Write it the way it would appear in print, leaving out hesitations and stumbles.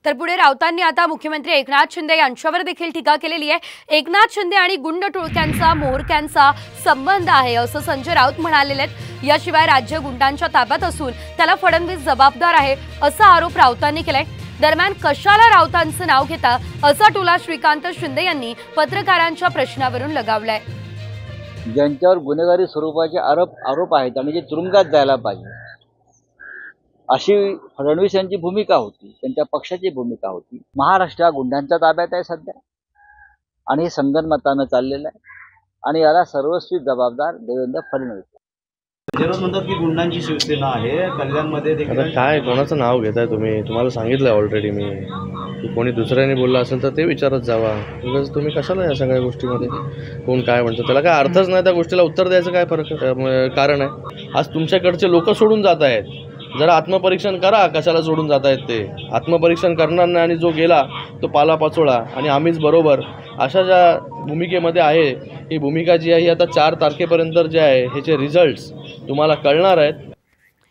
तर पुढे राऊतांनी आता मुख्यमंत्री एकनाथ शिंदे यांच्यावर देखील टीका केलेली आहे। एकनाथ शिंदे आणि गुंड टोळक्यांचा मोहरक्यांचा संबंध आहे असं संजय राऊत म्हणालेले आहेत। याशिवाय राज्य गुंडांच्या ताब्यात असून त्याला फडणवीस जबाबदार आहे असा आरोप राऊतांनी केलाय। दरम्यान कशाला राऊतांचं नाव घेता असा टोला श्रीकांत शिंदे यांनी पत्रकारांच्या प्रश्नावरून लगावलाय। ज्यांच्यावर गुन्हेगारी स्वरूपाचे आरोप आहेत आणि जे तुरुंगात जायला पाहिजे अशी फडणवीस यांची भूमिका होती, त्यांच्या पक्षाची भूमिका होती। महाराष्ट्र गुंडांच्या ताब्यात आहे सध्या आणि हे संगनमतानं चाललेलं आहे आणि याला सर्वस्वी जबाबदार देवेंद्र फडणवीस। विरोध म्हणतात की गुंडांची शिवसेना आहे कल्याणमध्ये देखील। आता काय कोणाचं नाव घेताय तुम्ही? तुम्हाला सांगितलं ऑलरेडी मी की कोणी दुसऱ्याने बोललं असेल तर ते विचारत जावा। उगाच तुम्ही कशाला या सगळ्या गोष्टीमध्ये कोण काय म्हणतं त्याला काय अर्थच नाही, त्या गोष्टीला उत्तर द्यायचं काय कारण आहे? आज तुमच्याकडचे लोक सोडून जात आहेत, जरा आत्मपरीक्षण करा कशाला सोडून जात आहेत ते। आत्मपरीक्षण करणार नाही आणि जो गेला तो पालापाचोळा आणि आम्हीच बरोबर अशा ज्या भूमिकेमध्ये आहे, ही भूमिका जी आहे ही आता 4 तारखेपर्यंत जे आहे ह्याचे रिझल्ट्स तुम्हाला कळणार आहेत।